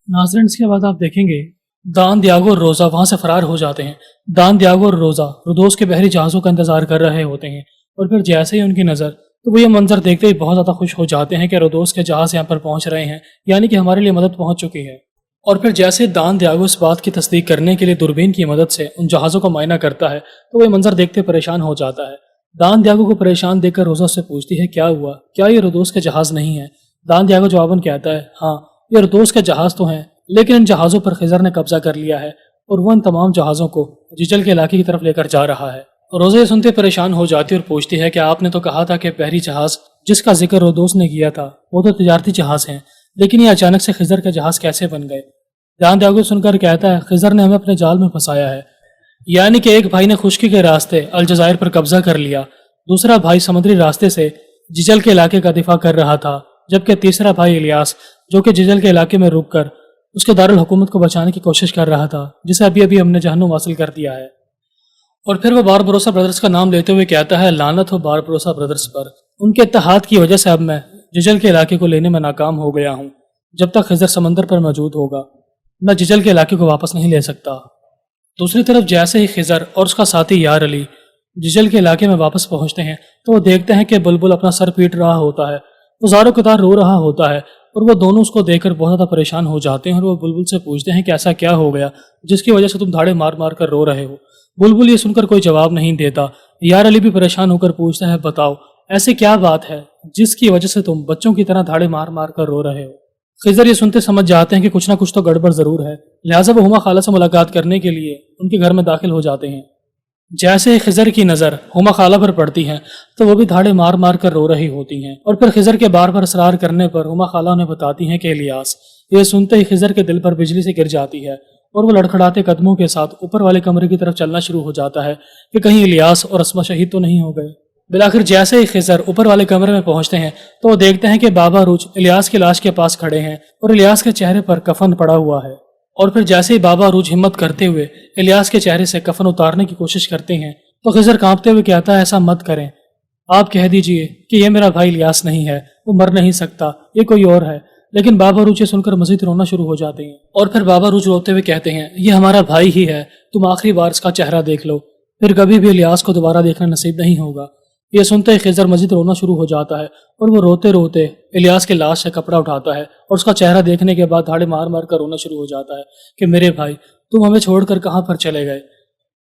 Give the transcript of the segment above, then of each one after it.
नाज़रीन, इसके बाद आप देखेंगे दान दियागो और रोज़ा वहाँ से फ़रार हो जाते हैं। दान दियागो और रोज़ा रोदोस के बहरी जहाज़ों का इंतज़ार कर रहे होते हैं और फिर जैसे ही उनकी नज़र तो वो ये मंजर देखते ही बहुत ज़्यादा खुश हो जाते हैं कि रोदोस के जहाज़ यहाँ पर पहुँच रहे हैं, यानी कि हमारे लिए मदद पहुँच चुकी है। और फिर जैसे दान दियागो इस बात की तस्दीक करने के लिए दूरबीन की मदद से उन जहाज़ों का मायना करता है तो वो ये मंजर देखते परेशान हो जाता है। दान दियागो को परेशान देखकर रोज़ा उससे पूछती है, क्या हुआ, क्या ये रोदोस के जहाज़ नहीं है? दान दियागो जवाबन कहता है, हाँ, ये रोदोस के जहाज़ तो हैं, लेकिन इन जहाज़ों पर खिज़र ने कब्जा कर लिया है और वो इन तमाम जहाज़ों को जिजल के इलाके की तरफ लेकर जा रहा है। रोज़ा ये सुनते परेशान हो जाती और पूछती है कि आपने तो कहा था कि बहरी जहाज़ जिसका जिक्र रोदोस ने किया था वो तो तिजारती जहाज़ हैं, लेकिन ये अचानक से खिज़र के जहाज़ कैसे बन गए? दान दियागो सुनकर कहता है, खिज़र ने हमें अपने जाल में फंसाया है। यानी कि एक भाई ने खुश्की के रास्ते अलजायर पर कब्जा कर लिया, दूसरा भाई समुद्री रास्ते से जिजल के इलाके का दिफा कर रहा था, जबकि तीसरा भाई इलियास जो कि जिजल के इलाके में रुककर उसके दारुल हुकूमत को बचाने की कोशिश कर रहा था, जिसे अभी अभी हमने जहन्नुम हासिल कर दिया है। और फिर वो बारबरोसा ब्रदर्स का नाम लेते हुए कहता है, लानत हो बारबरोसा ब्रदर्स पर, उनके इत्तेहाद की वजह से अब मैं जिजल के इलाके को लेने में नाकाम हो गया हूँ। जब तक खिज़र समंदर पर मौजूद होगा मैं जिजल के इलाके को वापस नहीं ले सकता। दूसरी तरफ जैसे ही खिज़र और उसका साथी यार अली जिजल के इलाके में वापस पहुंचते हैं तो वो देखते हैं कि बुलबुल अपना सर पीट रहा होता है, वो ज़ारो कतार रो रहा होता है और वो दोनों उसको देखकर बहुत ज़्यादा परेशान हो जाते हैं और वो बुलबुल से पूछते हैं कि ऐसा क्या हो गया जिसकी वजह से तुम धाड़े मार मार कर रो रहे हो। बुलबुल ये सुनकर कोई जवाब नहीं देता। यार अली भी परेशान होकर पूछता है, बताओ ऐसी क्या बात है जिसकी वजह से तुम बच्चों की तरह धाड़े मार मार कर रो रहे हो। खिज़र ये सुनते समझ जाते हैं कि कुछ ना कुछ तो गड़बड़ ज़रूर है, लिहाजा वो हुमा खाला से मुलाकात करने के लिए उनके घर में दाखिल हो जाते हैं। जैसे ही खिज़र की नज़र हुमा खाला पर पड़ती है तो वो भी धाड़े मार मार कर रो रही होती हैं और फिर खिज़र के बार बार इसरार करने पर हुमा खाला उन्हें बताती हैं कि इलियास। ये सुनते ही खिज़र के दिल पर बिजली से गिर जाती है और वो लड़खड़ाते कदमों के साथ ऊपर वाले कमरे की तरफ चलना शुरू हो जाता है कि कहीं इलियास और अस्मा शहीद तो नहीं हो गए। बिलाखिर जैसे ही खिज़र ऊपर वाले कमरे में पहुंचते हैं तो वो देखते हैं कि बाबा रूच इलियास की लाश के पास खड़े हैं और इलियास के चेहरे पर कफन पड़ा हुआ है। और फिर जैसे ही बाबा रूच हिम्मत करते हुए इलियास के चेहरे से कफन उतारने की कोशिश करते हैं तो खिज़र कांपते हुए कहता है, ऐसा मत करें, आप कह दीजिए कि ये मेरा भाई इलियास नहीं है, वो मर नहीं सकता, ये कोई और है। लेकिन बाबा रूच सुनकर मजीद रोना शुरू हो जाते हैं और फिर बाबा रूच रोते हुए कहते हैं, ये हमारा भाई ही है, तुम आखिरी बार इसका चेहरा देख लो, फिर कभी भी इलियास को दोबारा देखना नसीब नहीं होगा। ये सुनते ही खिज़र मजीद रोना शुरू हो जाता है और वो रोते रोते इलियास की लाश से कपड़ा उठाता है और उसका चेहरा देखने के बाद धाड़े मार मार कर रोना शुरू हो जाता है कि मेरे भाई, तुम हमें छोड़कर कहाँ पर चले गए।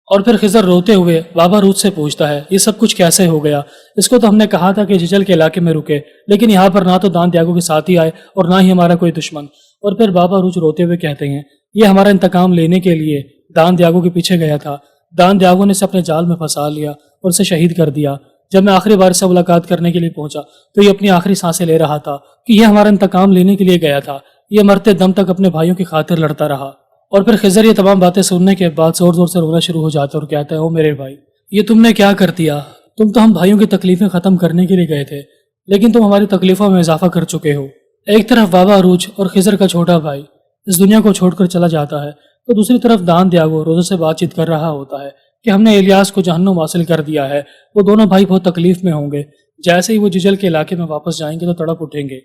और फिर खिज़र रोते हुए बाबा रूच से पूछता है, ये सब कुछ कैसे हो गया? इसको तो हमने कहा था कि जिजल के इलाके में रुके, लेकिन यहाँ पर ना तो दान दियागो के साथी आए और ना ही हमारा कोई दुश्मन। और फिर बाबा रूच रोते हुए कहते हैं, ये हमारा इंतकाम लेने के लिए दान दियागो के पीछे गया था। दान दियागो ने इसे अपने जाल में फंसा लिया और उसे शहीद कर दिया। जब मैं आखिरी बार से मुलाकात करने के लिए पहुंचा तो ये अपनी आखिरी सांसें ले रहा था कि यह हमारा इंतकाम लेने के लिए गया था। ये मरते दम तक अपने भाइयों की खातिर लड़ता रहा। और फिर खिज़र ये तमाम बातें सुनने के बाद जोर जोर से रोना शुरू हो जाता है और कहता है, ओ मेरे भाई, ये तुमने क्या कर दिया? तुम तो हम भाइयों की तकलीफें ख़त्म करने के लिए गए थे, लेकिन तुम हमारी तकलीफों में इजाफा कर चुके हो। एक तरफ बाबा अरूज और खिज़र का छोटा भाई इस दुनिया को छोड़कर चला जाता है तो दूसरी तरफ दान दियागो रोज़ों से बातचीत कर रहा होता है कि हमने इलियास को जहन्नुम हासिल कर दिया है। वो दोनों भाई बहुत तकलीफ में होंगे, जैसे ही वो जिजल के इलाके में वापस जाएंगे तो तड़प उठेंगे।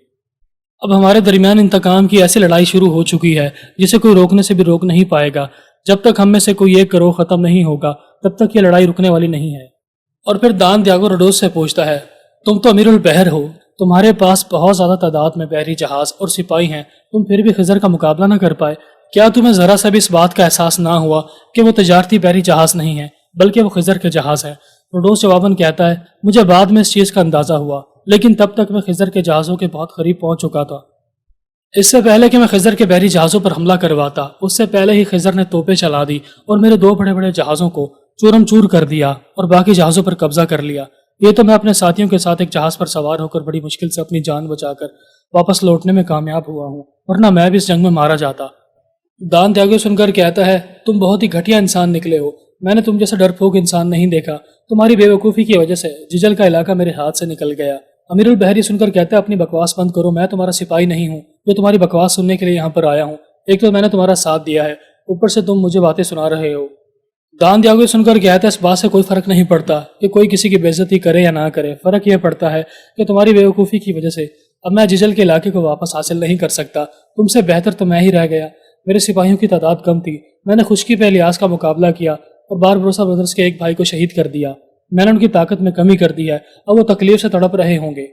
अब हमारे दरमियान इंतकाम की ऐसी लड़ाई शुरू हो चुकी है जिसे कोई रोकने से भी रोक नहीं पाएगा। जब तक हम में से कोई एक गिरोह खत्म नहीं होगा तब तक ये लड़ाई रुकने वाली नहीं है। और फिर दान दियागो रडोस से पूछता है, तुम तो अमीरुल बहर हो, तुम्हारे पास बहुत ज्यादा तादाद में बहरी जहाज और सिपाही हैं, तुम फिर भी खिज़र का मुकाबला न कर पाए। क्या तुम्हें जरा सा भी इस बात का एहसास ना हुआ कि वो तजारती बहरी जहाज नहीं है बल्कि वो खिज़र के जहाज है? रडोस जवाबन कहता है, मुझे बाद में इस चीज का अंदाजा हुआ, लेकिन तब तक मैं खिज़र के जहाज़ों के बहुत करीब पहुंच चुका था। इससे पहले कि मैं खिज़र के बहरी जहाज़ों पर हमला करवाता, उससे पहले ही खिज़र ने तोपें चला दी और मेरे दो बड़े बड़े जहाज़ों को चूरम चूर कर दिया और बाकी जहाज़ों पर कब्जा कर लिया। ये तो मैं अपने साथियों के साथ एक जहाज़ पर सवार होकर बड़ी मुश्किल से अपनी जान बचाकर वापस लौटने में कामयाब हुआ हूँ, वरना मैं भी इस जंग में मारा जाता। दान त्यागी सुनकर कहता है, तुम बहुत ही घटिया इंसान निकले हो, मैंने तुम जैसा डरपोक इंसान नहीं देखा। तुम्हारी बेवकूफ़ी की वजह से जिजल का इलाका मेरे हाथ से निकल गया। अमीरुल बहरी सुनकर कहता है, अपनी बकवास बंद करो, मैं तुम्हारा सिपाही नहीं हूँ जो तुम्हारी बकवास सुनने के लिए यहाँ पर आया हूँ। एक तो मैंने तुम्हारा साथ दिया है, ऊपर से तुम मुझे बातें सुना रहे हो। दान त्यागी सुनकर कहता है, इस बात से कोई फर्क नहीं पड़ता कि कोई किसी की बेइज्जती करे या ना करे, फर्क यह पड़ता है कि तुम्हारी बेवकूफ़ी की वजह से اب میں ججل کے علاقے کو واپس حاصل نہیں کر سکتا، تم سے بہتر تو میں ہی رہ گیا۔ میرے سپاہیوں کی تعداد کم تھی، میں نے خشکی پہ الیاس کا مقابلہ کیا اور باربروسا برادرز کے ایک بھائی کو شہید کر دیا۔ میں نے ان کی طاقت میں کمی کر دی ہے، اب وہ تکلیف سے تڑپ رہے ہوں گے۔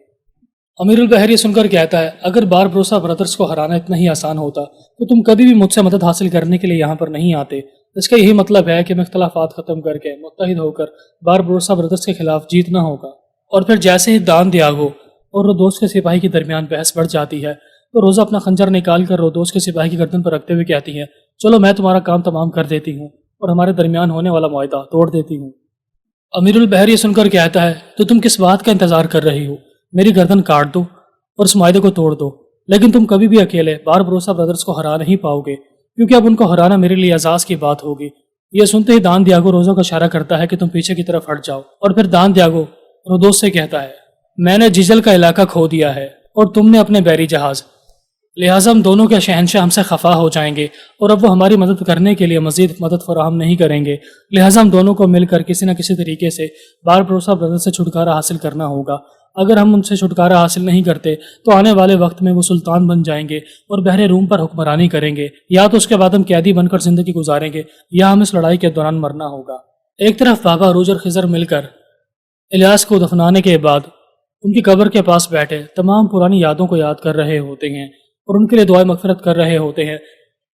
امیر البحر یہ سن کر کہتا ہے، اگر باربروسا برادرز کو ہرانا اتنا ہی آسان ہوتا تو تم کبھی بھی مجھ سے مدد حاصل کرنے کے لیے یہاں پر نہیں آتے۔ اس کا یہی مطلب ہے کہ میں اختلافات ختم کر کے متحد ہو کر باربروسا برادرز کے خلاف جیتنا ہوگا۔ اور پھر جیسے ہی دان دیاگو اور رودوس کے سپاہی کے درمیان بحث بڑھ جاتی ہے تو روزہ اپنا خنجر نکال کر رودوس کے سپاہی کی گردن پر رکھتے ہوئے کہتی ہے، چلو میں تمہارا کام تمام کر دیتی ہوں اور ہمارے درمیان ہونے والا معاہدہ توڑ دیتی ہوں۔ امیر البحر یہ سن کر کہتا ہے، تو تم کس بات کا انتظار کر رہی ہو؟ میری گردن کاٹ دو اور اس معاہدے کو توڑ دو، لیکن تم کبھی بھی اکیلے باربروسا برادرز کو ہرا نہیں پاؤ گے، کیونکہ اب ان کو ہرانا میرے لیے اعزاز کی بات ہوگی۔ یہ سنتے ہی دان دیاگو روزہ کو اشارہ کرتا ہے کہ تم پیچھے کی طرف ہٹ جاؤ، اور پھر دان دیاگو رودوس سے کہتا ہے، میں نے جیجل کا علاقہ کھو دیا ہے اور تم نے اپنے بحری جہاز، لہٰذا ہم دونوں کے شہنشاہ ہم سے خفا ہو جائیں گے اور اب وہ ہماری مدد کرنے کے لیے مزید مدد فراہم نہیں کریں گے، لہٰذا ہم دونوں کو مل کر کسی نہ کسی طریقے سے باربروسا برادرز سے چھٹکارا حاصل کرنا ہوگا۔ اگر ہم ان سے چھٹکارا حاصل نہیں کرتے تو آنے والے وقت میں وہ سلطان بن جائیں گے اور بحر روم پر حکمرانی کریں گے، یا تو اس کے بعد ہم قیدی بن کر زندگی گزاریں گے یا ہم اس لڑائی کے دوران مرنا ہوگا۔ ایک طرف بابا روج اور خضر مل کر الیاس کو دفنانے کے بعد ان کی قبر کے پاس بیٹھے تمام پرانی یادوں کو یاد کر رہے ہوتے ہیں اور ان کے لیے دعائیں مغفرت کر رہے ہوتے ہیں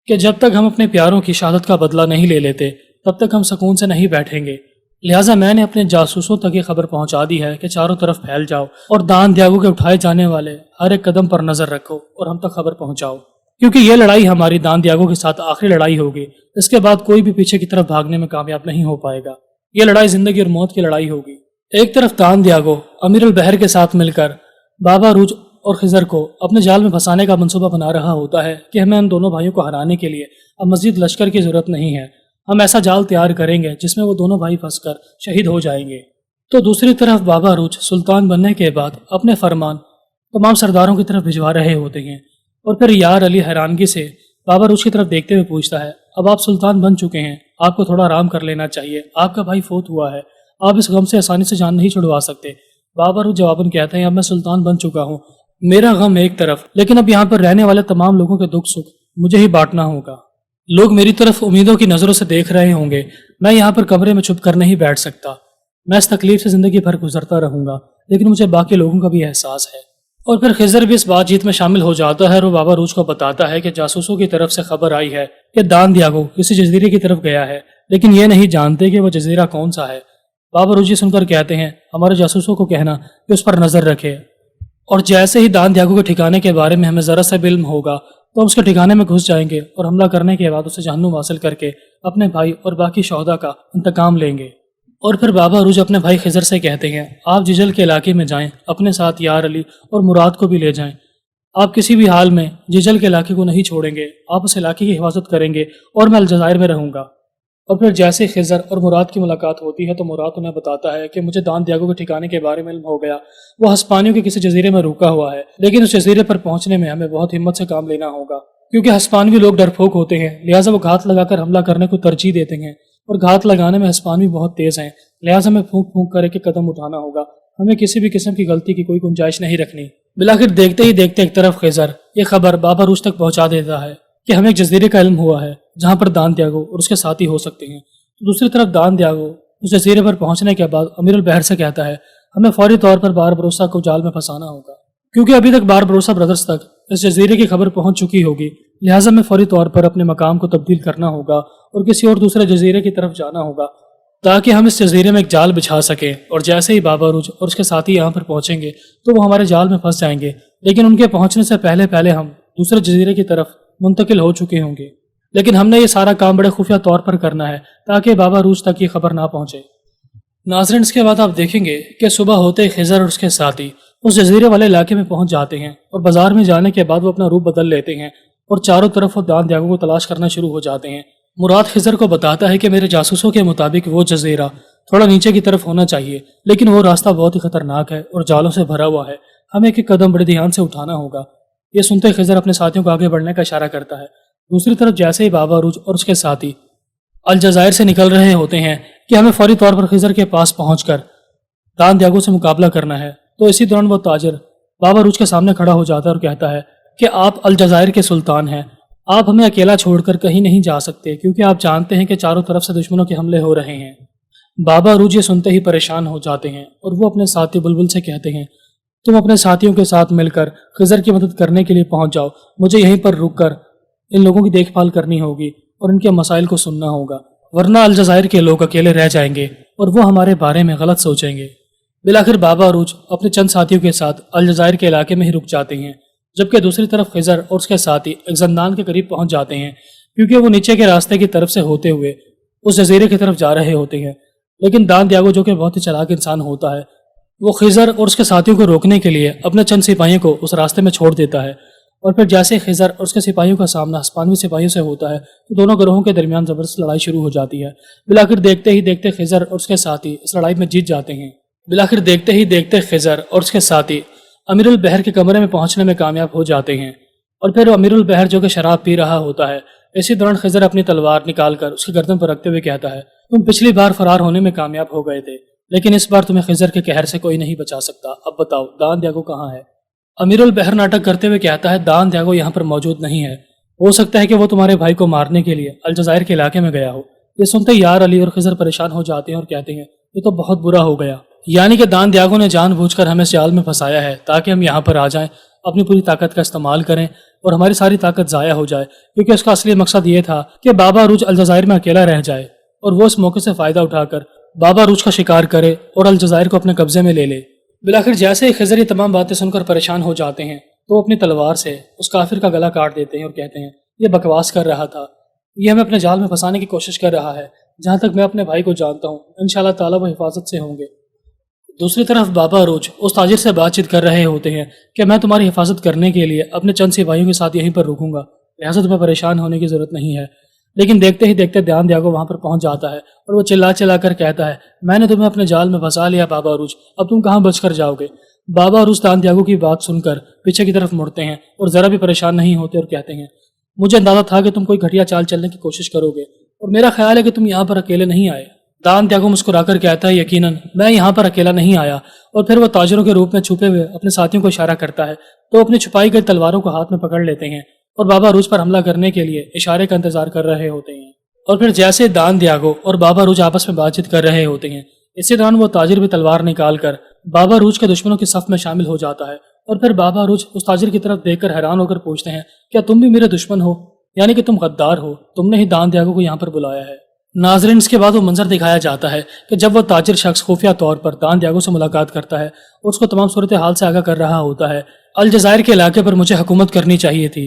کہ جب تک ہم اپنے پیاروں کی شہادت کا بدلہ نہیں لے لیتے تب تک ہم سکون سے نہیں بیٹھیں گے، لہٰذا میں نے اپنے جاسوسوں تک یہ خبر پہنچا دی ہے کہ چاروں طرف پھیل جاؤ اور دان دیاگو کے اٹھائے جانے والے ہر ایک قدم پر نظر رکھو اور ہم تک خبر پہنچاؤ، کیونکہ یہ لڑائی ہماری دان دیاگو کے ساتھ آخری لڑائی ہوگی۔ اس کے بعد کوئی بھی پیچھے کی طرف بھاگنے میں کامیاب نہیں ہو پائے گا، یہ لڑائی زندگی اور موت کی لڑائی ہوگی۔ ایک طرف دان دیاگو امیر البحر کے ساتھ مل کر بابا روج اور خضر کو اپنے جال میں پھنسانے کا منصوبہ بنا رہا ہوتا ہے کہ ہمیں ان دونوں بھائیوں کو ہرانے کے لیے اب مزید لشکر کی ضرورت نہیں ہے، ہم ایسا جال تیار کریں گے جس میں وہ دونوں بھائی پھنس کر شہید ہو جائیں گے۔ تو دوسری طرف بابا روج سلطان بننے کے بعد اپنے فرمان تمام سرداروں کی طرف بھجوا رہے ہوتے ہیں، اور پھر یار علی حیرانگی سے بابا روج کی طرف دیکھتے ہوئے پوچھتا ہے، اب آپ سلطان بن چکے ہیں، آپ کو تھوڑا آرام کر لینا چاہیے، آپ کا بھائی فوت ہوا ہے، آپ اس غم سے آسانی سے جان نہیں چھڑوا سکتے۔ بابا روج جواباً کہتے ہیں، اب میں سلطان بن چکا ہوں، میرا غم ایک طرف، لیکن اب یہاں پر رہنے والے تمام لوگوں کے دکھ سکھ مجھے ہی بانٹنا ہوگا۔ لوگ میری طرف امیدوں کی نظروں سے دیکھ رہے ہوں گے، میں یہاں پر کمرے میں چھپ کر نہیں بیٹھ سکتا، میں اس تکلیف سے زندگی بھر گزرتا رہوں گا، لیکن مجھے باقی لوگوں کا بھی احساس ہے۔ اور پھر خضر بھی اس بات چیت میں شامل ہو جاتا ہے اور وہ بابا روج کو بتاتا ہے کہ جاسوسوں کی طرف سے خبر آئی ہے کہ دان دیاگو کسی جزیرے کی طرف گیا ہے، لیکن یہ نہیں جانتے کہ وہ جزیرہ کون سا ہے۔ بابا روج سن کر کہتے ہیں، ہمارے جاسوسوں کو کہنا کہ اس پر نظر رکھے، اور جیسے ہی دان دیاگو کے ٹھکانے کے بارے میں ہمیں ذرا سا علم ہوگا تو ہم اس کے ٹھکانے میں گھس جائیں گے اور حملہ کرنے کے بعد اسے جہنم حاصل کر کے اپنے بھائی اور باقی شہداء کا انتقام لیں گے۔ اور پھر بابا روج اپنے بھائی خضر سے کہتے ہیں، آپ ججل کے علاقے میں جائیں، اپنے ساتھ یار علی اور مراد کو بھی لے جائیں، آپ کسی بھی حال میں ججل کے علاقے کو نہیں چھوڑیں گے، آپ اس علاقے کی حفاظت کریں گے اور میں الجزائر میں رہوں گا۔ اور پھر جیسے خضر اور مراد کی ملاقات ہوتی ہے تو مراد انہیں بتاتا ہے کہ مجھے دان دیاگو کے ٹھکانے کے بارے میں علم ہو گیا، وہ ہسپانیوں کے کسی جزیرے میں رکا ہوا ہے، لیکن اس جزیرے پر پہنچنے میں ہمیں بہت ہمت سے کام لینا ہوگا، کیونکہ ہسپانوی لوگ ڈرپوک ہوتے ہیں، لہٰذا وہ گھات لگا کر حملہ کرنے کو ترجیح دیتے ہیں، اور گھات لگانے میں ہسپانوی بہت تیز ہیں، لہٰذا ہمیں پھونک پھونک کر ایک قدم اٹھانا ہوگا، ہمیں کسی بھی قسم کی غلطی کی کوئی گنجائش نہیں رکھنی۔ بالآخر دیکھتے ہی دیکھتے ایک طرف خضر یہ خبر بابا روج تک پہنچا دیتا ہے کہ ہمیں ایک جزیرے کا علم ہوا ہے جہاں پر دان دیاگو اور اس کے ساتھی ہو سکتے ہیں۔ دوسری طرف دان دیاگو اس جزیرے پر پہنچنے کے بعد امیر البحر سے کہتا ہے، ہمیں فوری طور پر باربروسا کو جال میں پھنسانا ہوگا، کیونکہ ابھی تک باربروسا برادرز تک اس جزیرے کی خبر پہنچ چکی ہوگی، لہٰذا ہمیں فوری طور پر اپنے مقام کو تبدیل کرنا ہوگا اور کسی اور دوسرے جزیرے کی طرف جانا ہوگا تاکہ ہم اس جزیرے میں ایک جال بچھا سکیں، اور جیسے ہی بابا روج اور اس کے ساتھی یہاں پر پہنچیں گے تو وہ ہمارے جال میں پھنس جائیں گے، لیکن ان کے پہنچنے سے پہلے ہم دوسرے جزیرے کی طرف منتقل ہو چکے ہوں گے، لیکن ہم نے یہ سارا کام بڑے خفیہ طور پر کرنا ہے تاکہ بابا روج تک یہ خبر نہ پہنچے۔ ناظرین، اس کے بعد آپ دیکھیں گے کہ صبح ہوتے خضر اور اس کے ساتھی اس جزیرے والے علاقے میں پہنچ جاتے ہیں، اور بازار میں جانے کے بعد وہ اپنا روپ بدل لیتے ہیں اور چاروں طرف وہ دان دیاگو کو تلاش کرنا شروع ہو جاتے ہیں۔ مراد خضر کو بتاتا ہے کہ میرے جاسوسوں کے مطابق وہ جزیرہ تھوڑا نیچے کی طرف ہونا چاہیے، لیکن وہ راستہ بہت ہی خطرناک ہے اور جالوں سے بھرا ہوا ہے، ہمیں ایک قدم بڑے دھیان سے اٹھانا ہوگا۔ یہ سنتے خضر اپنے ساتھیوں کو آگے بڑھنے کا اشارہ کرتا ہے۔ دوسری طرف جیسے ہی بابا روج اور اس کے ساتھی الجزائر سے نکل رہے ہوتے ہیں کہ ہمیں فوری طور پر خضر کے پاس پہنچ کر دان دیاگو سے مقابلہ کرنا ہے، تو اسی دوران وہ تاجر बाबा रूज के सामने खड़ा हो जाता है और कहता है कि आप अलजायर के सुल्तान हैं, आप हमें अकेला छोड़कर कहीं नहीं जा सकते क्योंकि आप जानते हैं कि चारों तरफ से दुश्मनों के हमले हो रहे हैं। बाबा रूज ये सुनते ही परेशान हो जाते हैं और वो अपने साथी बुलबुल से कहते हैं, तुम अपने साथियों के साथ मिलकर खिज़र की मदद करने के लिए पहुंच जाओ, मुझे यहीं पर रुककर इन लोगों की देखभाल करनी होगी और इनके मसाइल को सुनना होगा, वरना अलजायर के लोग अकेले रह जाएंगे और वो हमारे बारे में गलत सोचेंगे। बिलाखिर बाबा रूज अपने चंद साथियों के साथ अलजायर के इलाके में ही रुक जाते हैं, जबकि दूसरी तरफ खिज़र और उसके साथी एक जंदान के करीब पहुंच जाते हैं क्योंकि वो नीचे के रास्ते की तरफ से होते हुए उस जजीरे की तरफ जा रहे होते हैं। लेकिन दान दियागो, जो कि बहुत ही चालाक इंसान होता है, वो खिज़र और उसके साथियों को रोकने के लिए अपने चंद सिपाहियों को उस रास्ते में छोड़ देता है। और फिर जैसे खिज़र और उसके सिपाहियों का सामना हस्पानवी सिपाहियों से होता है तो दोनों ग्रोहों के दरमियान जबरदस्त लड़ाई शुरू हो जाती है। बिलाखिर देखते ही देखते खिज़र और उसके साथी इस लड़ाई में जीत जाते हैं। बिलाखिर देखते ही देखते खिज़र और उसके साथी अमीरुल बहर के कमरे में पहुंचने में कामयाब हो जाते हैं। और फिर अमीरुल बहर, जो कि शराब पी रहा होता है, इसी दौरान खिज़र अपनी तलवार निकालकर उसकी गर्दन पर रखते हुए कहता है, तुम पिछली बार फरार होने में कामयाब हो गए थे, लेकिन इस बार तुम्हें खिज़र के कहर से कोई नहीं बचा सकता। अब बताओ दान दियागो कहाँ है? अमीरुल बहर नाटक करते हुए कहता है, दान दियागो यहाँ पर मौजूद नहीं है, हो सकता है कि वो तुम्हारे भाई को मारने के लिए अलजायर के इलाके में गया हो। ये सुनते यार अली और खिज़र परेशान हो जाते हैं और कहते हैं, ये तो बहुत बुरा हो गया, यानी कि दान दियागो ने जानबूझकर हमें इस जाल में फंसाया है ताकि हम यहाँ पर आ जाएं, अपनी पूरी ताकत का इस्तेमाल करें और हमारी सारी ताकत ज़ाया हो जाए, क्योंकि उसका असली मकसद ये था कि बाबा रूज अलजायर में अकेला रह जाए और वो इस मौके से फ़ायदा उठाकर बाबा रूज का शिकार करे और अलजायर को अपने कब्जे में ले ले। बिलाखिर जैसे ही खिज़र ये तमाम बातें सुनकर परेशान हो जाते हैं तो वो अपनी तलवार से उस काफिर का गला काट देते हैं और कहते हैं, ये बकवास कर रहा था, ये हमें अपने जाल में फंसाने की कोशिश कर रहा है। जहाँ तक मैं अपने भाई को जानता हूँ, इंशाल्लाह ताला वो हिफाजत से होंगे। दूसरी तरफ बाबा रूज उस ताजिर से बातचीत कर रहे होते हैं कि मैं तुम्हारी हिफाजत करने के लिए अपने चंद सिपाहियों के साथ यहीं पर रुकूंगा, लिहाजा तुम्हें परेशान होने की जरूरत नहीं है। लेकिन देखते ही देखते दान दियागो वहां पर पहुंच जाता है और वो चिल्ला चिल्ला कर कहता है, मैंने तुम्हें अपने जाल में फंसा लिया बाबा रूज, अब तुम कहाँ बचकर जाओगे? बाबा रूज दान दियागो की बात सुनकर पीछे की तरफ मुड़ते हैं और जरा भी परेशान नहीं होते और कहते हैं, मुझे अंदाजा था कि तुम कोई घटिया चाल चलने की कोशिश करोगे और मेरा ख्याल है कि तुम यहाँ पर अकेले नहीं आए। दान दियागो मुस्कुराकर कहता है, यकीनन मैं यहाँ पर अकेला नहीं आया। और फिर वो ताजिरों के रूप में छुपे हुए अपने साथियों को इशारा करता है तो अपनी छुपाई गई तलवारों को हाथ में पकड़ लेते हैं और बाबा रूज पर हमला करने के लिए इशारे का इंतजार कर रहे होते हैं। और फिर जैसे दान दियागो और बाबा रूज आपस में बातचीत कर रहे होते हैं, इसी दौरान वो ताजिर भी तलवार निकाल कर बाबा रूज के दुश्मनों की सफ में शामिल हो जाता है। और फिर बाबा रूज उस ताजिर की तरफ देखकर हैरान होकर पूछते हैं, क्या तुम भी मेरे दुश्मन हो? यानी कि तुम गद्दार हो, तुमने ही दान दियागो को यहाँ पर बुलाया है। नाजरीन, इसके बाद वो मंजर दिखाया जाता है कि जब वो ताजिर शख्स खुफिया तौर पर दान दियागो से मुलाकात करता है और उसको तमाम सूरत हाल से आगाह कर रहा होता है। अलजायर के इलाके पर मुझे हुकूमत करनी चाहिए थी,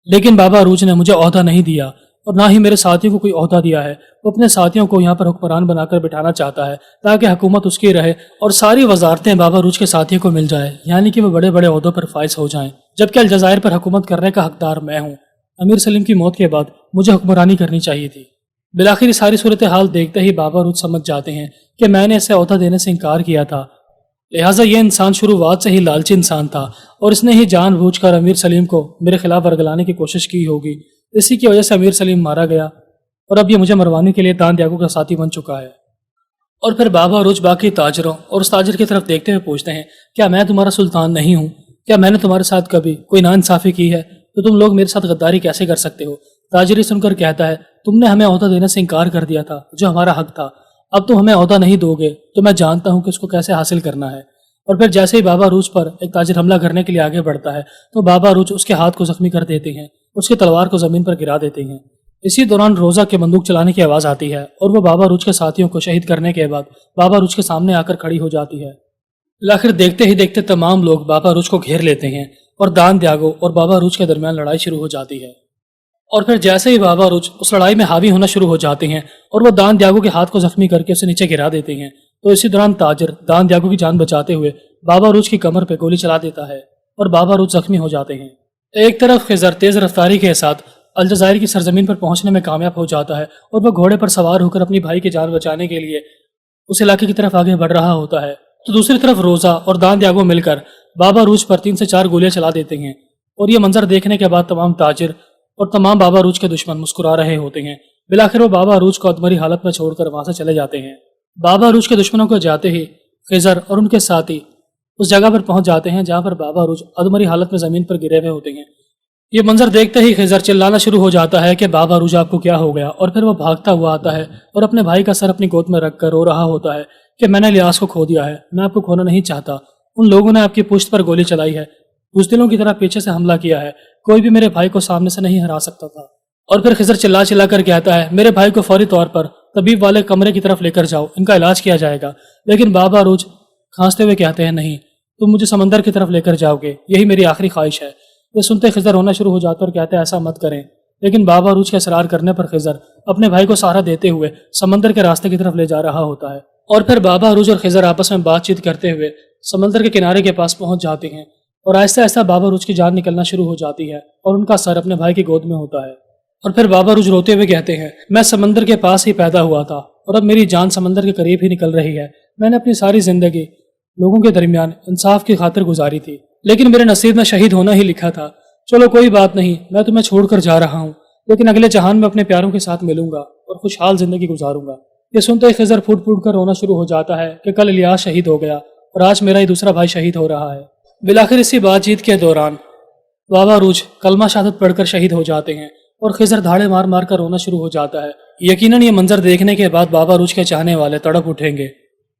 लेकिन बाबा रूज ने मुझे ओहदा नहीं दिया और ना ही मेरे साथियों को कोई ओहदा दिया है। वो अपने साथियों को यहाँ पर हुक्मरान बनाकर बिठाना चाहता है ताकि हुकूमत उसकी रहे और सारी वजारतें बाबा रूज के साथियों को मिल जाए, यानी कि वो बड़े बड़े ओहदों पर फाइज हो जाएं, जबकि अलजायर पर हुकूमत करने का हकदार मैं हूँ। अमीर सलीम की मौत के बाद मुझे हुक्मरानी करनी चाहिए थी। बिलाखिर सारी सूरत हाल देखते ही बाबा रूज समझ जाते हैं कि मैंने इसे ओहदा देने से इनकार किया था, लिहाजा ये इंसान शुरुआत से ही लालची इंसान था और इसने ही जानबूझकर अमीर सलीम को मेरे खिलाफ वर्गलाने की कोशिश की होगी। इसी की वजह से अमीर सलीम मारा गया और अब ये मुझे मरवाने के लिए दान दियागो का साथी बन चुका है। और फिर बाबा रूज बाकी ताजरों और उस ताजिर की तरफ देखते हुए पूछते हैं, क्या मैं तुम्हारा सुल्तान नहीं हूँ? क्या मैंने तुम्हारे साथ कभी कोई नाइंसाफी की है? तो तुम लोग मेरे साथ गद्दारी कैसे कर सकते हो? ताजिर सुनकर कहता है, तुमने हमें ओहदा देने से इनकार कर दिया था, जो हमारा हक था। अब तुम हमें ओहदा नहीं दोगे तो मैं जानता हूँ कि उसको कैसे हासिल करना है। और फिर जैसे ही बाबा रूज पर एक ताजिर हमला करने के लिए आगे बढ़ता है तो बाबा रूज उसके हाथ को जख्मी कर देते हैं, उसकी तलवार को जमीन पर गिरा देते हैं। इसी दौरान रोजा के बंदूक चलाने की आवाज आती है और वो बाबा रूज के साथियों को शहीद करने के बाद बाबा रूज के सामने आकर खड़ी हो जाती है। आखिर देखते ही देखते तमाम लोग बाबा रूज को घेर लेते हैं और दान दियागो और बाबा रूज के दरमियान लड़ाई शुरू हो जाती है। और फिर जैसे ही बाबा रूज उस लड़ाई में हावी होना शुरू हो जाते हैं और वो दान दियागो के हाथ को जख्मी करके उसे नीचे गिरा देते हैं, तो इसी दौरान ताजिर दान दियागो की जान बचाते हुए बाबा रूज की कमर पे गोली चला देता है और बाबा रूज जख्मी हो जाते हैं। एक तरफ खिज़र तेज रफ्तारी के साथ अलजायर की सरजमीन पर पहुंचने में कामयाब हो जाता है और वह घोड़े पर सवार होकर अपनी भाई की जान बचाने के लिए उस इलाके की तरफ आगे बढ़ रहा होता है। तो दूसरी तरफ रोजा और दान दियागो मिलकर बाबा रूज पर 3 से 4 गोलियां चला देते हैं और ये मंजर देखने के बाद तमाम ताजिर और तमाम बाबा रूज के दुश्मन मुस्कुरा रहे होते हैं। बिलाखिर वो बाबा रूज को अधमरी हालत में छोड़कर वहां से चले जाते हैं। बाबा रूज के दुश्मनों को जाते ही खिज़र और उनके साथी اس جگہ پر پہنچ جاتے ہیں جہاں پر بابا عروج ادمری حالت میں زمین پر گرے ہوئے ہوتے ہیں۔ یہ منظر دیکھتے ہی خضر چلانا شروع ہو جاتا ہے کہ بابا عروج آپ کو کیا ہو گیا، اور پھر وہ بھاگتا ہوا آتا ہے اور اپنے بھائی کا سر اپنی گود میں رکھ کر رو رہا ہوتا ہے کہ میں نے الیاس کو کھو دیا ہے، میں آپ کو کھونا نہیں چاہتا، ان لوگوں نے آپ کی پشت پر گولی چلائی ہے، بزدلوں کی طرح پیچھے سے حملہ کیا ہے، کوئی بھی میرے بھائی کو سامنے سے نہیں ہرا سکتا تھا۔ اور پھر خضر چلا چلا کر کہتا ہے میرے بھائی کو فوری طور پر طبیب والے کمرے کی طرف لے کر جاؤ، ان کا علاج کیا جائے گا۔ لیکن بابا عروج کھانستے ہوئے کہتے ہیں نہیں، تم مجھے سمندر کی طرف لے کر جاؤ گے، یہی میری آخری خواہش ہے۔ یہ سنتے خضر رونا شروع ہو جاتا اور کہتے ہیں ایسا مت کریں، لیکن بابا عروج کے اصرار کرنے پر خضر اپنے بھائی کو سہارا دیتے ہوئے سمندر کے راستے کی طرف لے جا رہا ہوتا ہے۔ اور پھر بابا عروج اور خضر آپس میں بات چیت کرتے ہوئے سمندر کے کنارے کے پاس پہنچ جاتے ہیں، اور آہستہ آہستہ بابا عروج کی جان نکلنا شروع ہو جاتی ہے اور ان کا سر اپنے بھائی کی گود میں ہوتا ہے۔ اور پھر بابا عروج روتے ہوئے کہتے ہیں میں سمندر کے پاس ہی پیدا ہوا تھا اور اب میری جان سمندر کے قریب ہی نکل رہی ہے، میں نے اپنی ساری زندگی لوگوں کے درمیان انصاف کی خاطر گزاری تھی، لیکن میرے نصیب میں شہید ہونا ہی لکھا تھا۔ چلو کوئی بات نہیں، میں تمہیں چھوڑ کر جا رہا ہوں، لیکن اگلے جہان میں اپنے پیاروں کے ساتھ ملوں گا اور خوشحال زندگی گزاروں گا۔ یہ سنتے ہی خضر پھوٹ پھوٹ کر رونا شروع ہو جاتا ہے کہ کل الیاس شہید ہو گیا اور آج میرا ہی دوسرا بھائی شہید ہو رہا ہے۔ بالآخر اسی بات چیت کے دوران بابا عروج کلمہ شہادت پڑھ کر شہید ہو جاتے ہیں اور خضر دھاڑے مار مار کر رونا شروع ہو جاتا ہے۔ یقیناً یہ منظر دیکھنے کے بعد بابا عروج کے چاہنے والے تڑپ اٹھیں گے،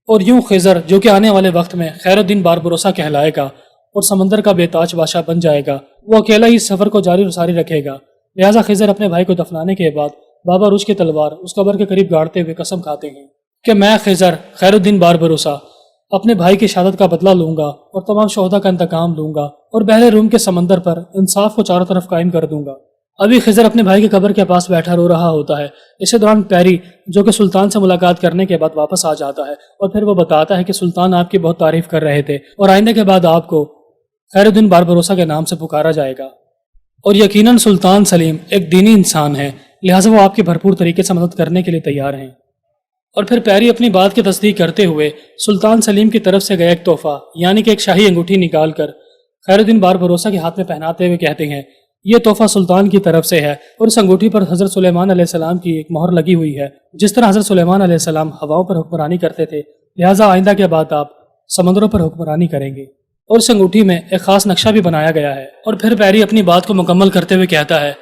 اور یوں خضر جو کہ آنے والے وقت میں خیر الدین باربروسا کہلائے گا اور سمندر کا بے تاج بادشاہ بن جائے گا، وہ اکیلا ہی اس سفر کو جاری و ساری رکھے گا۔ لہٰذا خضر اپنے بھائی کو دفنانے کے بعد بابا عروج کی تلوار اس قبر کے قریب گاڑتے ہوئے قسم کھاتے ہیں کہ میں خضر خیر الدین باربروسا اپنے بھائی کی شہادت کا بدلہ لوں گا اور تمام شہداء کا انتقام لوں گا اور بحر روم کے سمندر پر انصاف کو چاروں طرف قائم کر دوں گا۔ ابھی خضر اپنے بھائی کی قبر کے پاس بیٹھا رو رہا ہوتا ہے۔ اسی دوران پیری جو کہ سلطان سے ملاقات کرنے کے بعد واپس آ جاتا ہے اور پھر وہ بتاتا ہے کہ سلطان آپ کی بہت تعریف کر رہے تھے اور آئندہ کے بعد آپ کو خیر الدین باربروسا کے نام سے پکارا جائے گا، اور یقیناً سلطان سلیم ایک دینی انسان ہے، لہٰذا وہ آپ کی بھرپور طریقے سے مدد کرنے کے لیے تیار ہیں۔ اور پھر پیری اپنی بات کی تصدیق کرتے ہوئے سلطان سلیم کی طرف سے گیا ایک تحفہ یعنی کہ ایک شاہی انگوٹھی نکال کر خیر الدین باربروسا کے ہاتھ میں پہناتے ہوئے کہتے ہیں یہ تحفہ سلطان کی طرف سے ہے، اور اس انگوٹھی پر حضرت سلیمان علیہ السلام کی ایک مہر لگی ہوئی ہے۔ جس طرح حضرت سلیمان علیہ السلام ہواؤں پر حکمرانی کرتے تھے، لہٰذا آئندہ کے بعد آپ سمندروں پر حکمرانی کریں گے، اور اس انگوٹھی میں ایک خاص نقشہ بھی بنایا گیا ہے۔ اور پھر پیری اپنی بات کو مکمل کرتے ہوئے کہتا ہے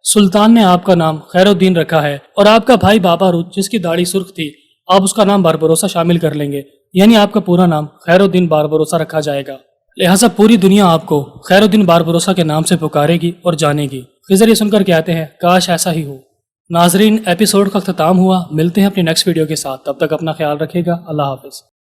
سلطان نے آپ کا نام خیر الدین رکھا ہے، اور آپ کا بھائی بابا عروج جس کی داڑھی سرخ تھی، آپ اس کا نام باربروسا شامل کر لیں گے، یعنی آپ کا پورا نام خیر الدین باربروسا رکھا جائے گا۔ لہٰذا پوری دنیا آپ کو خیر الدین باربروسا کے نام سے پکارے گی اور جانے گی۔ خضر یہ سن کر کہتے ہیں کاش ایسا ہی ہو۔ ناظرین، ایپیسوڈ کا اختتام ہوا، ملتے ہیں اپنی نیکسٹ ویڈیو کے ساتھ، تب تک اپنا خیال رکھے گا، اللہ حافظ۔